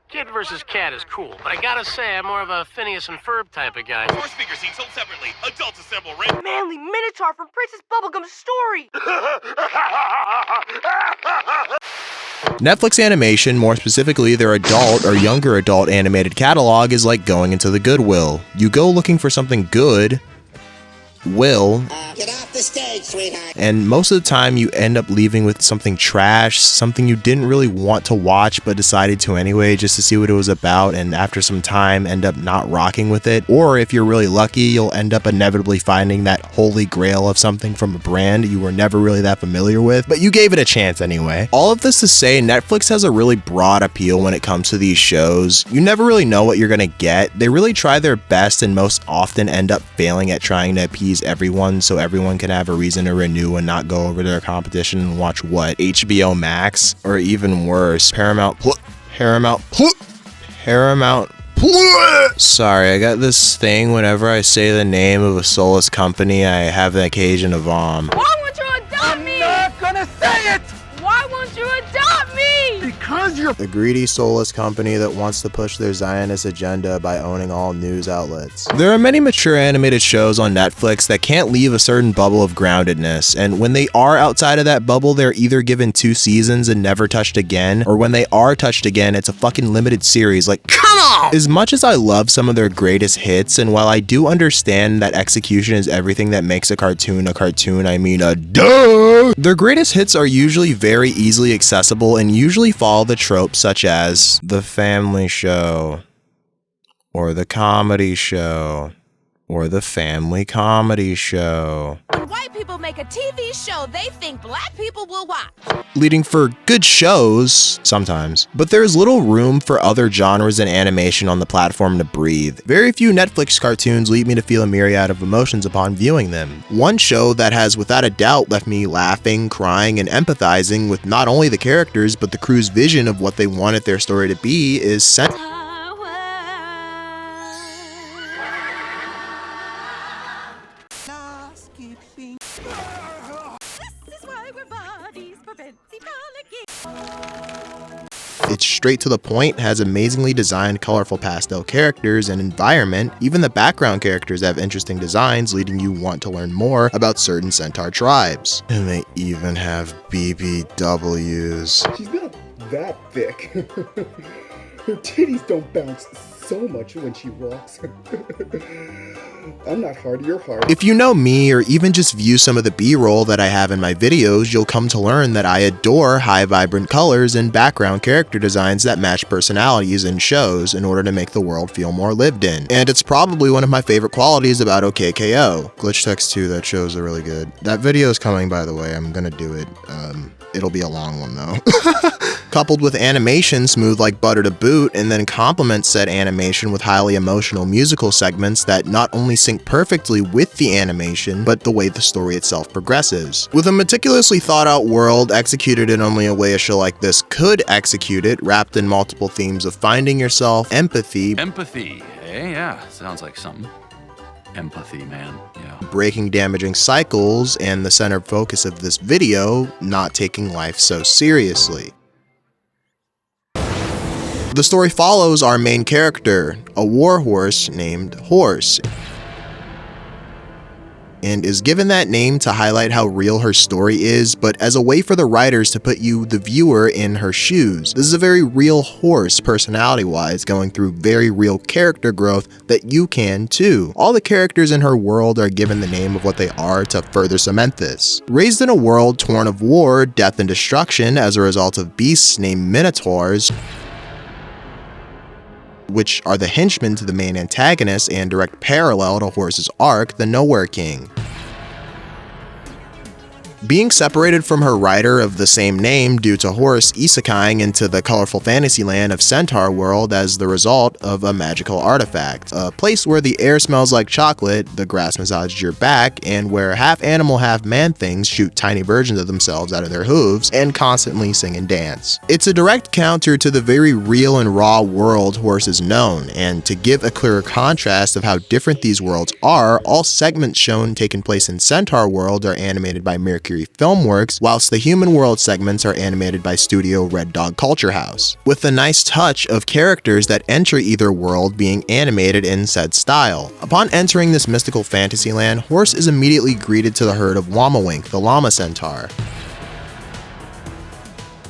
Kid versus cat is cool, but I gotta say, I'm more of a Phineas and Ferb type of guy. 4 speaker seats sold separately. Adults assemble right. Manly Minotaur from Princess Bubblegum's story! Netflix animation, more specifically their adult or younger adult animated catalog, is like going into the Goodwill. You go looking for something good, get off the stage, sweetheart. And most of the time you end up leaving with something trash, something you didn't really want to watch but decided to anyway just to see what it was about, and after some time end up not rocking with it. Or if you're really lucky, you'll end up inevitably finding that holy grail of something from a brand you were never really that familiar with, but you gave it a chance anyway. All of this to say, Netflix has a really broad appeal when it comes to these shows. You never really know what you're gonna get. They really try their best and most often end up failing at trying to appease everyone so everyone can have a reason to renew and not go over to their competition and watch what, HBO Max, or even worse, Paramount. Sorry, I got this thing whenever I say the name of a soulless company, I have the occasion to vom. Why won't you adopt me? I'm not gonna say it! Why won't you adopt me? Because you're The greedy, soulless company that wants to push their Zionist agenda by owning all news outlets. There are many mature animated shows on Netflix that can't leave a certain bubble of groundedness, and when they are outside of that bubble, they're either given 2 seasons and never touched again, or when they are touched again, it's a fucking limited series, like, come on! As much as I love some of their greatest hits, and while I do understand that execution is everything that makes a cartoon, I mean a duh! Their greatest hits are usually very easily accessible and usually follow the tropes such as the family show, or the comedy show, or the family comedy show. When white people make a TV show they think black people will watch. Leading for good shows, sometimes, but there's little room for other genres and animation on the platform to breathe. Very few Netflix cartoons lead me to feel a myriad of emotions upon viewing them. One show that has without a doubt left me laughing, crying, and empathizing with not only the characters, but the crew's vision of what they wanted their story to be is Centaur. It's straight to the point, has amazingly designed colorful pastel characters and environment. Even the background characters have interesting designs, leading you want to learn more about certain Centaur tribes. And they even have BBWs. She's not that thick. Her titties don't bounce so much when she walks. I'm not hard, you're hard. If you know me, or even just view some of the B-roll that I have in my videos, you'll come to learn that I adore high vibrant colors and background character designs that match personalities in shows in order to make the world feel more lived in. And it's probably one of my favorite qualities about OKKO. Glitch Text 2, that shows are really good. That video is coming, by the way, I'm gonna do it. It'll be a long one though. Coupled with animation smooth like butter to boot, and then complements said animation with highly emotional musical segments that not only sync perfectly with the animation, but the way the story itself progresses. With a meticulously thought out world executed in only a way a show like this could execute it, wrapped in multiple themes of finding yourself, empathy, Yeah, sounds like something. Empathy, man, yeah. breaking damaging cycles, and the center focus of this video, not taking life so seriously. The story follows our main character, a warhorse named Horse, and is given that name to highlight how real her story is, but as a way for the writers to put you, the viewer, in her shoes. This is a very real horse, personality-wise, going through very real character growth that you can too. All the characters in her world are given the name of what they are to further cement this. Raised in a world torn of war, death, and destruction as a result of beasts named Minotaurs, which are the henchmen to the main antagonist and direct parallel to Horse's arc, the Nowhereking. Being separated from her writer of the same name due to Horse isekaiing into the colorful fantasy land of Centaurworld as the result of a magical artifact, a place where the air smells like chocolate, the grass massages your back, and where half animal half man things shoot tiny versions of themselves out of their hooves and constantly sing and dance. It's a direct counter to the very real and raw world Horse is known, and to give a clearer contrast of how different these worlds are, all segments shown taking place in Centaurworld are animated by Mercury Mercury Filmworks, whilst the Human World segments are animated by Studio Red Dog Culture House, with a nice touch of characters that enter either world being animated in said style. Upon entering this mystical fantasy land, Horse is immediately greeted to the herd of Wamawink, the llama centaur.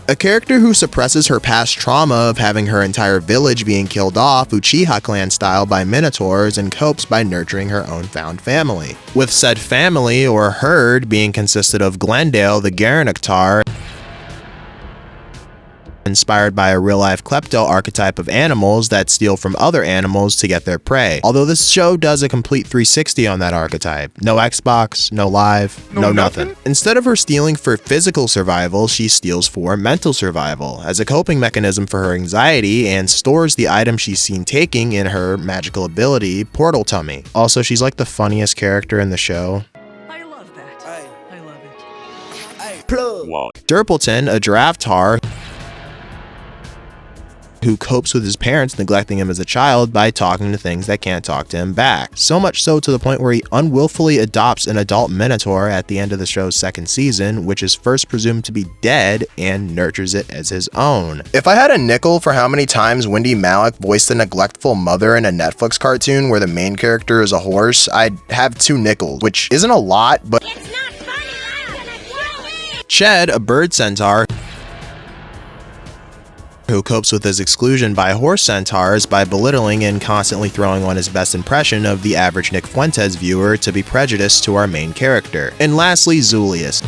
A character who suppresses her past trauma of having her entire village being killed off Uchiha clan style by minotaurs and copes by nurturing her own found family, with said family or herd being consisted of Glendale the Garanaktar, inspired by a real-life klepto archetype of animals that steal from other animals to get their prey. Although this show does a complete 360 on that archetype. No Xbox, no live, no nothing. Instead of her stealing for physical survival, she steals for mental survival, as a coping mechanism for her anxiety, and stores the item she's seen taking in her magical ability, Portal Tummy. Also, she's like the funniest character in the show. I love that. I love it. Durpleton, a giraffe tar, who copes with his parents neglecting him as a child by talking to things that can't talk to him back. So much so to the point where he unwillfully adopts an adult minotaur at the end of the show's second season, which is first presumed to be dead, and nurtures it as his own. If I had a nickel for how many times Wendy Malick voiced a neglectful mother in a Netflix cartoon where the main character is a horse, I'd have 2 nickels, which isn't a lot, but It's not funny, I'm gonna kill me! Ched, a bird centaur, who copes with his exclusion by horse centaurs by belittling and constantly throwing on his best impression of the average Nick Fuentes viewer to be prejudiced to our main character. And lastly, Zulius,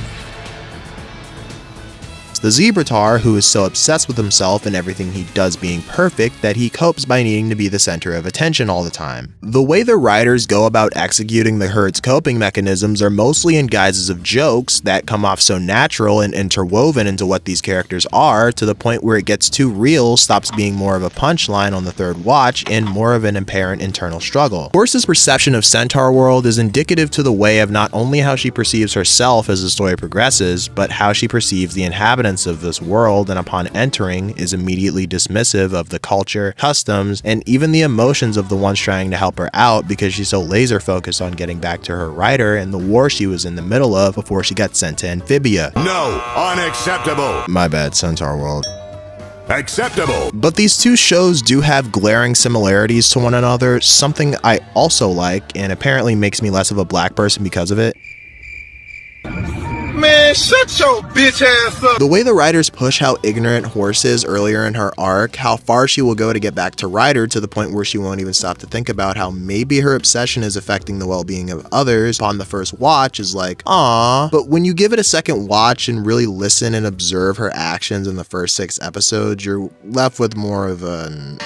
the zebratar who is so obsessed with himself and everything he does being perfect that he copes by needing to be the center of attention all the time. The way the writers go about executing the herd's coping mechanisms are mostly in guises of jokes that come off so natural and interwoven into what these characters are, to the point where it gets too real, stops being more of a punchline on the third watch, and more of an apparent internal struggle. Horse's perception of Centaurworld is indicative to the way of not only how she perceives herself as the story progresses, but how she perceives the inhabitants of this world, and upon entering is immediately dismissive of the culture, customs, and even the emotions of the ones trying to help her out, because she's so laser focused on getting back to her rider and the war she was in the middle of before she got sent to Amphibia. No, unacceptable. My bad, Centaurworld. Acceptable. But these two shows do have glaring similarities to one another, something I also like, and apparently makes me less of a black person because of it. Man, shut your bitch ass up. The way the writers push how ignorant Horse is earlier in her arc, how far she will go to get back to Ryder, to the point where she won't even stop to think about how maybe her obsession is affecting the well-being of others upon the first watch, is like, aww. But when you give it a second watch and really listen and observe her actions in the first 6 episodes, you're left with more of an...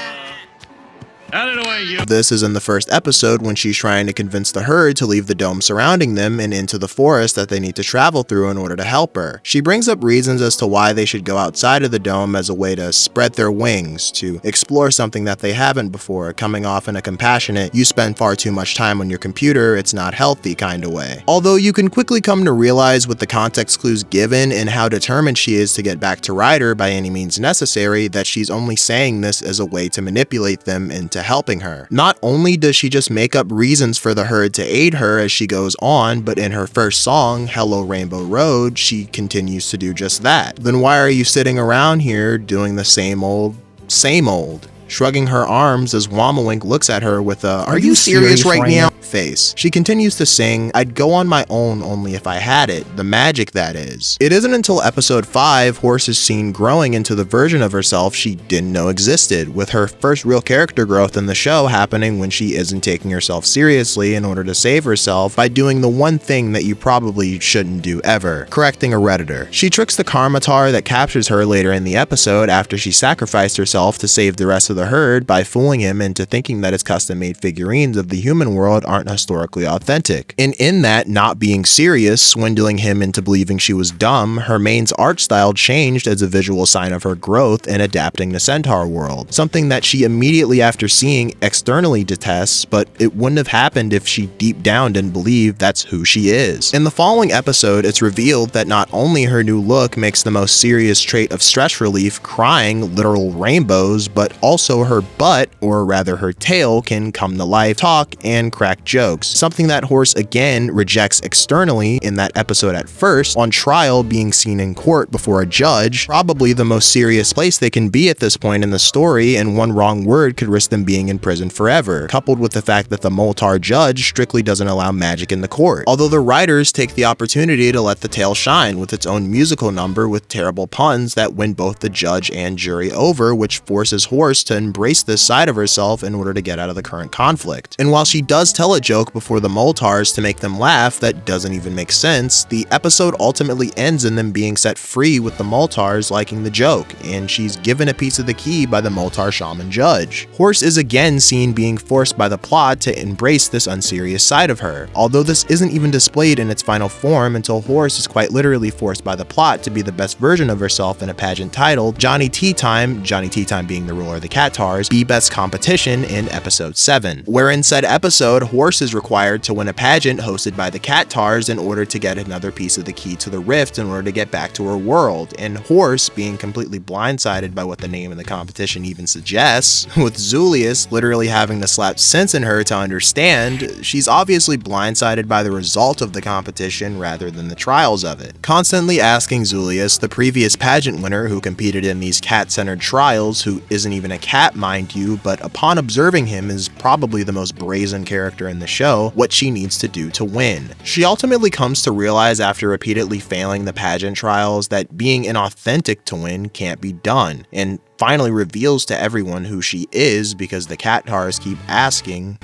Out of the way, you. This is in the first episode when she's trying to convince the herd to leave the dome surrounding them and into the forest that they need to travel through in order to help her. She brings up reasons as to why they should go outside of the dome as a way to spread their wings, to explore something that they haven't before, coming off in a compassionate, you spend far too much time on your computer, it's not healthy kind of way. Although you can quickly come to realize with the context clues given and how determined she is to get back to Ryder by any means necessary, that she's only saying this as a way to manipulate them into helping her. Not only does she just make up reasons for the herd to aid her as she goes on, but in her first song, Hello Rainbow Road, she continues to do just that. Then why are you sitting around here doing the same old, shrugging her arms as Wamawink looks at her with a "Are you serious right now?" face. She continues to sing, "I'd go on my own only if I had it, the magic that is." It isn't until episode 5 Horse is seen growing into the version of herself she didn't know existed, with her first real character growth in the show happening when she isn't taking herself seriously in order to save herself by doing the one thing that you probably shouldn't do ever, correcting a Redditor. She tricks the Karmatar that captures her later in the episode after she sacrificed herself to save the rest of the herd by fooling him into thinking that his custom-made figurines of the human world aren't historically authentic. And in that not being serious, swindling him into believing she was dumb, her main's art style changed as a visual sign of her growth and adapting to Centaurworld, something that she immediately after seeing externally detests, but it wouldn't have happened if she deep down didn't believe that's who she is. In the following episode, it's revealed that not only her new look makes the most serious trait of stress relief crying literal rainbows, but also so her butt, or rather her tail, can come to life, talk, and crack jokes. Something that Horse again rejects externally in that episode at first, on trial being seen in court before a judge, probably the most serious place they can be at this point in the story, and one wrong word could risk them being in prison forever, coupled with the fact that the Moltar judge strictly doesn't allow magic in the court. Although the writers take the opportunity to let the tale shine with its own musical number with terrible puns that win both the judge and jury over, which forces Horse to embrace this side of herself in order to get out of the current conflict. And while she does tell a joke before the Moltars to make them laugh that doesn't even make sense, the episode ultimately ends in them being set free with the Moltars liking the joke, and she's given a piece of the key by the Moltar shaman judge. Horse is again seen being forced by the plot to embrace this unserious side of her, although this isn't even displayed in its final form until Horse is quite literally forced by the plot to be the best version of herself in a pageant titled Johnny Tea Time being the ruler of the Cattars, Be Best Competition in episode 7, where in said episode, Horse is required to win a pageant hosted by the Cattars in order to get another piece of the key to the rift in order to get back to her world, and Horse being completely blindsided by what the name of the competition even suggests, with Zulius literally having to slap sense in her to understand, she's obviously blindsided by the result of the competition rather than the trials of it. Constantly asking Zulius, the previous pageant winner who competed in these cat-centered trials, who isn't even a cat mind you, but upon observing him is probably the most brazen character in the show, what she needs to do to win. She ultimately comes to realize after repeatedly failing the pageant trials that being inauthentic to win can't be done, and finally reveals to everyone who she is because the Cattars keep asking.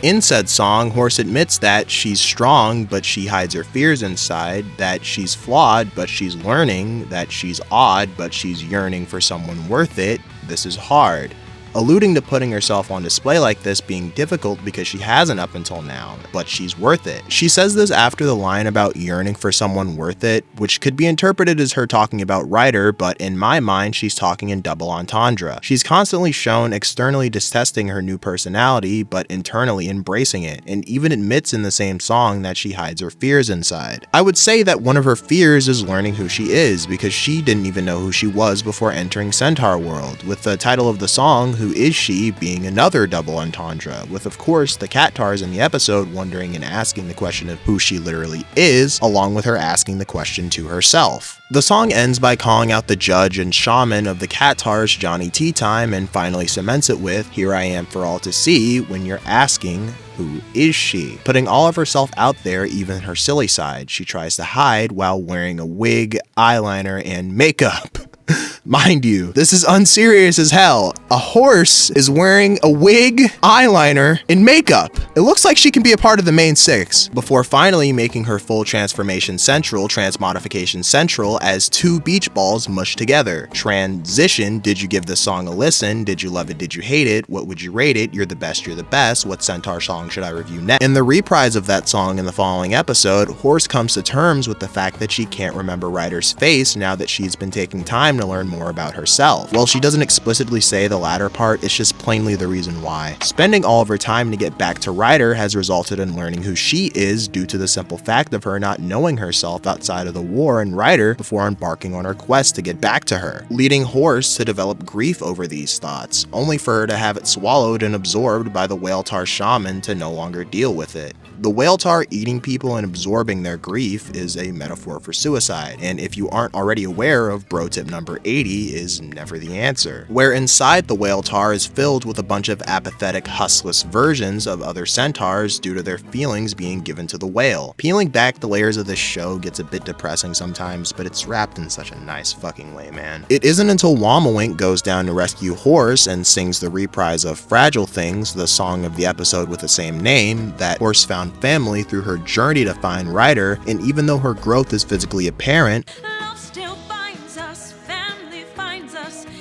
In said song, Horse admits that she's strong, but she hides her fears inside, that she's flawed, but she's learning, that she's odd, but she's yearning for someone worth it. This is hard. Alluding to putting herself on display like this being difficult because she hasn't up until now, but she's worth it. She says this after the line about yearning for someone worth it, which could be interpreted as her talking about Ryder, but in my mind, she's talking in double entendre. She's constantly shown externally detesting her new personality, but internally embracing it, and even admits in the same song that she hides her fears inside. I would say that one of her fears is learning who she is, because she didn't even know who she was before entering Centaurworld, with the title of the song, Who Is She, being another double entendre, with of course the Cattars in the episode wondering and asking the question of who she literally is, along with her asking the question to herself. The song ends by calling out the judge and shaman of the Cattars Johnny Tea Time, and finally cements it with, here I am for all to see, when you're asking, who is she? Putting all of herself out there, even her silly side, she tries to hide while wearing a wig, eyeliner, and makeup. Mind you, this is unserious as hell. A horse is wearing a wig, eyeliner, and makeup. It looks like she can be a part of the main six, before finally making her full transformation central, transmodification central, as two beach balls mushed together. Transition, did you give this song a listen? Did you love it? Did you hate it? What would you rate it? You're the best, you're the best. What Centaur song should I review next? In the reprise of that song in the following episode, Horse comes to terms with the fact that she can't remember Ryder's face now that she's been taking time to learn more about herself. Well, she doesn't explicitly say the latter part, it's just plainly the reason why. Spending all of her time to get back to Ryder has resulted in learning who she is due to the simple fact of her not knowing herself outside of the war and Ryder before embarking on her quest to get back to her, leading Horse to develop grief over these thoughts, only for her to have it swallowed and absorbed by the Whaletar shaman to no longer deal with it. The Whaletar eating people and absorbing their grief is a metaphor for suicide, and if you aren't already aware of bro tip number 80 is never the answer, where inside the Whaletar is filled with a bunch of apathetic, huskless versions of other centaurs due to their feelings being given to the whale. Peeling back the layers of this show gets a bit depressing sometimes, but it's wrapped in such a nice fucking way, man. It isn't until Womawink goes down to rescue Horse and sings the reprise of Fragile Things, the song of the episode with the same name, that Horse found family through her journey to find Ryder, and even though her growth is physically apparent,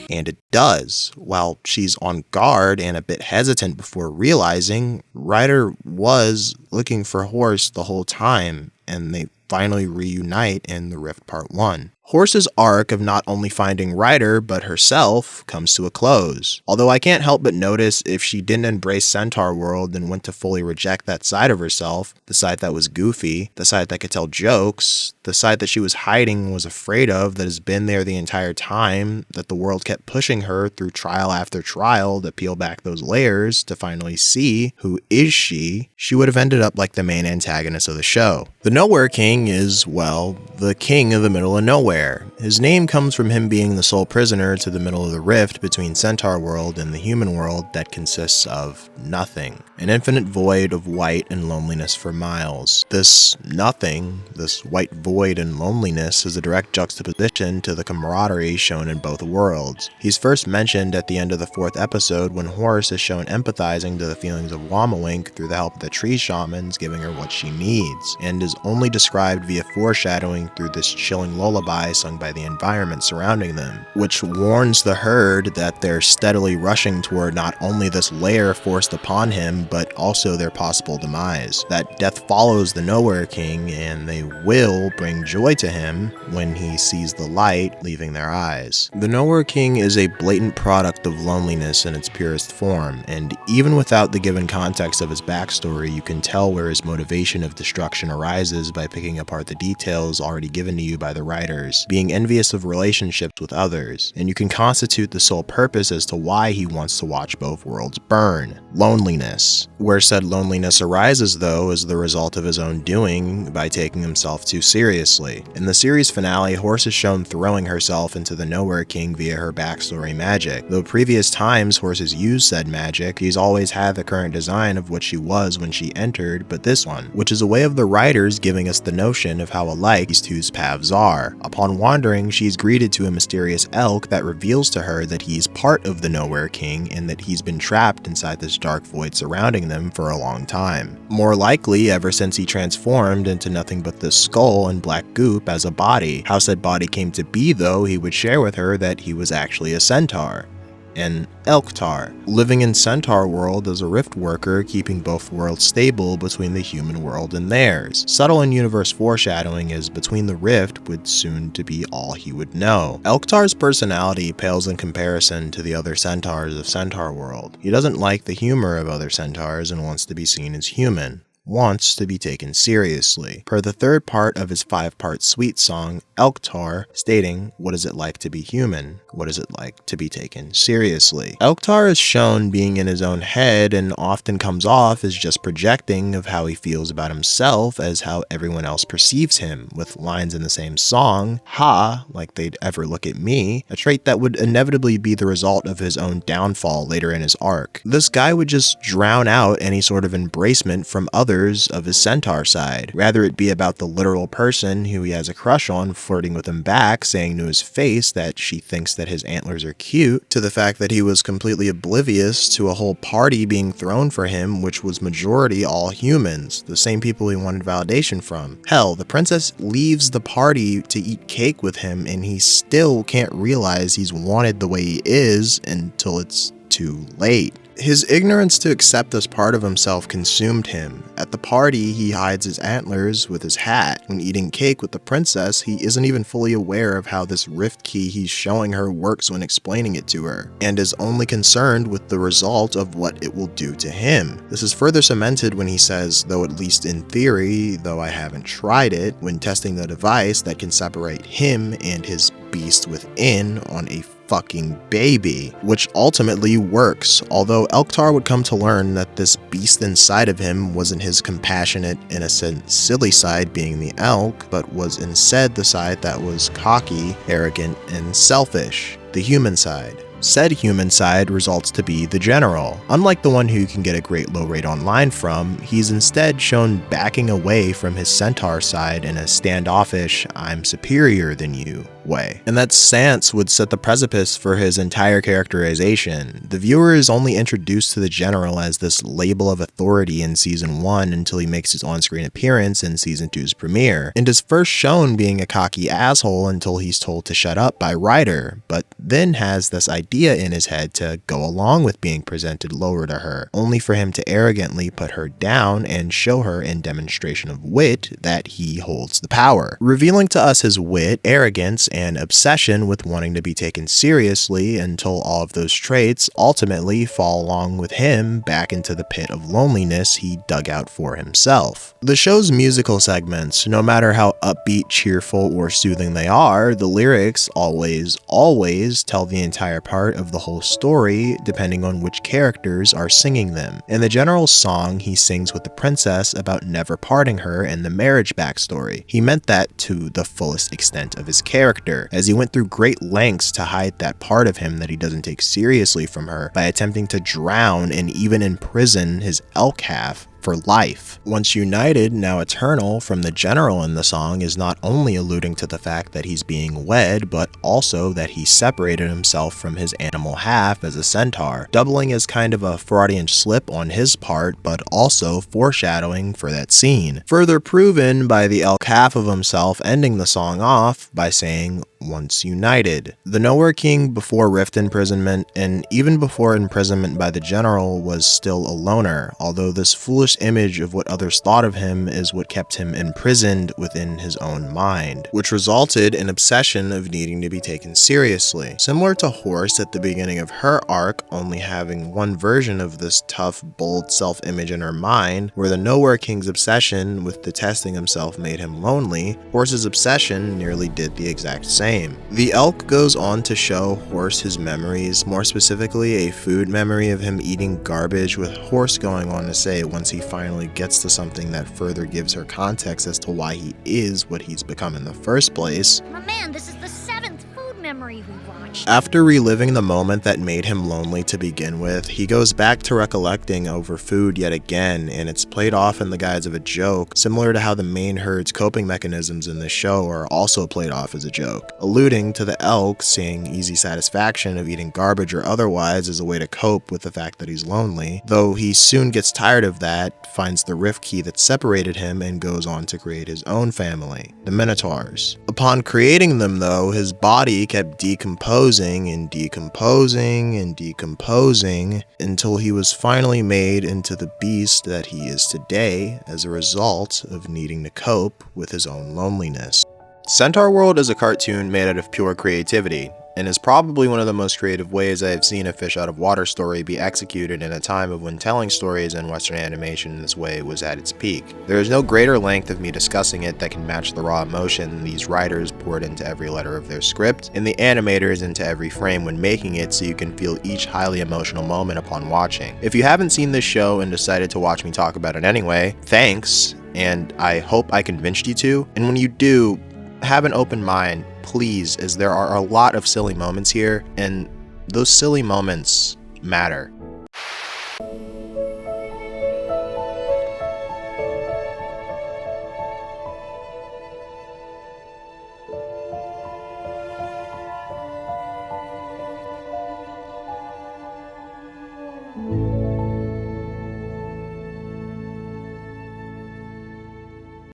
and it does, while she's on guard and a bit hesitant before realizing Ryder was looking for Horse the whole time, and they finally reunite in the Rift Part 1. Horse's arc of not only finding Ryder, but herself, comes to a close. Although I can't help but notice if she didn't embrace Centaurworld and went to fully reject that side of herself, the side that was goofy, the side that could tell jokes, the side that she was hiding and was afraid of that has been there the entire time, that the world kept pushing her through trial after trial to peel back those layers to finally see who is she would have ended up like the main antagonist of the show. The Nowhereking is, well, the king of the middle of nowhere. His name comes from him being the sole prisoner to the middle of the rift between Centaurworld and the human world that consists of nothing. An infinite void of white and loneliness for miles. This nothing, this white void and loneliness, is a direct juxtaposition to the camaraderie shown in both worlds. He's first mentioned at the end of the 4th episode when Horse is shown empathizing to the feelings of Wamawink through the help of the tree shamans giving her what she needs, and is only described via foreshadowing through this chilling lullaby sung by the environment surrounding them, which warns the herd that they're steadily rushing toward not only this lair forced upon him, but also their possible demise. That death follows the Nowhereking, and they will bring joy to him when he sees the light leaving their eyes. The Nowhereking is a blatant product of loneliness in its purest form, and even without the given context of his backstory, you can tell where his motivation of destruction arises by picking apart the details already given to you by the writers, being envious of relationships with others, and you can constitute the sole purpose as to why he wants to watch both worlds burn. Loneliness. Where said loneliness arises, though, is the result of his own doing by taking himself too seriously. In the series finale, Horse is shown throwing herself into the Nowhereking via her backstory magic. Though previous times Horse has used said magic, he's always had the current design of what she was when she entered, but this one, which is a way of the writers giving us the notion of how alike these two's paths are. Upon wandering, she's greeted to a mysterious elk that reveals to her that he's part of the Nowhereking and that he's been trapped inside this dark void surrounding them for a long time. More likely, ever since he transformed into nothing but this skull and black goop as a body. How said body came to be, though, he would share with her that he was actually a centaur. An Elktar, living in Centaurworld as a rift worker, keeping both worlds stable between the human world and theirs. Subtle in universe foreshadowing, as between the rift would soon to be all he would know. Elktar's personality pales in comparison to the other centaurs of Centaurworld. He doesn't like the humor of other centaurs and wants to be seen as human. Wants to be taken seriously, per the 3rd part of his 5-part suite song, Elktar, stating, "What is it like to be human? What is it like to be taken seriously?" Elktar is shown being in his own head and often comes off as just projecting of how he feels about himself as how everyone else perceives him, with lines in the same song, "Ha, like they'd ever look at me," a trait that would inevitably be the result of his own downfall later in his arc. This guy would just drown out any sort of embracement from others of his centaur side. Rather it be about the literal person who he has a crush on flirting with him back, saying to his face that she thinks that his antlers are cute, to the fact that he was completely oblivious to a whole party being thrown for him, which was majority all humans, the same people he wanted validation from. Hell, the princess leaves the party to eat cake with him and he still can't realize he's wanted the way he is until it's too late. His ignorance to accept this part of himself consumed him. At the party, he hides his antlers with his hat. When eating cake with the princess, he isn't even fully aware of how this rift key he's showing her works when explaining it to her, and is only concerned with the result of what it will do to him. This is further cemented when he says, though at least in theory, though I haven't tried it, when testing the device that can separate him and his beast within on a fucking baby, which ultimately works, although Elktar would come to learn that this beast inside of him wasn't his compassionate, innocent, silly side being the elk, but was instead the side that was cocky, arrogant, and selfish, the human side. Said human side results to be the general. Unlike the one who you can get a great low rate online from, he's instead shown backing away from his centaur side in a standoffish, I'm superior than you way. And that stance would set the precipice for his entire characterization. The viewer is only introduced to the general as this label of authority in season 1 until he makes his on-screen appearance in season 2's premiere, and is first shown being a cocky asshole until he's told to shut up by Ryder, but then has this idea in his head to go along with being presented lower to her, only for him to arrogantly put her down and show her in demonstration of wit that he holds the power, revealing to us his wit, arrogance, and obsession with wanting to be taken seriously until all of those traits ultimately fall along with him back into the pit of loneliness he dug out for himself. The show's musical segments, no matter how upbeat, cheerful, or soothing they are, the lyrics always tell the entire part of the whole story depending on which characters are singing them. In the general song, he sings with the princess about never parting her and the marriage backstory. He meant that to the fullest extent of his character, as he went through great lengths to hide that part of him that he doesn't take seriously from her by attempting to drown and even imprison his elk half for life. Once united, now eternal from the general in the song is not only alluding to the fact that he's being wed, but also that he separated himself from his animal half as a centaur, doubling as kind of a Freudian slip on his part, but also foreshadowing for that scene. Further proven by the elk half of himself ending the song off by saying, "Once united." The Nowhereking before Rift imprisonment, and even before imprisonment by the general, was still a loner, although this foolish image of what others thought of him is what kept him imprisoned within his own mind, which resulted in obsession of needing to be taken seriously. Similar to Horse at the beginning of her arc, only having one version of this tough, bold self-image in her mind, where the Nowhereking's obsession with detesting himself made him lonely, Horse's obsession nearly did the exact same. The elk goes on to show Horse his memories, more specifically a food memory of him eating garbage, with Horse going on to say once he finally gets to something that further gives her context as to why he is what he's become in the first place. My man, this is the 7th food memory we watched. After reliving the moment that made him lonely to begin with, he goes back to recollecting over food yet again, and it's played off in the guise of a joke, similar to how the main herd's coping mechanisms in the show are also played off as a joke, alluding to the elk seeing easy satisfaction of eating garbage or otherwise as a way to cope with the fact that he's lonely, though he soon gets tired of that, finds the rift key that separated him, and goes on to create his own family, the Minotaurs. Upon creating them though, his body kept decomposing and decomposing and decomposing until he was finally made into the beast that he is today as a result of needing to cope with his own loneliness. Centaurworld is a cartoon made out of pure creativity, and is probably one of the most creative ways I have seen a fish out of water story be executed in a time of when telling stories in Western animation in this way was at its peak. There is no greater length of me discussing it that can match the raw emotion these writers poured into every letter of their script, and the animators into every frame when making it, so you can feel each highly emotional moment upon watching. If you haven't seen this show and decided to watch me talk about it anyway, thanks, and I hope I convinced you to, and when you do, have an open mind, please, as there are a lot of silly moments here, and those silly moments matter.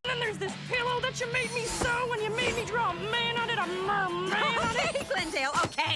And there's this pillow that you made me sew, and you made me draw a man on it, a merman on it. Hey, Glendale,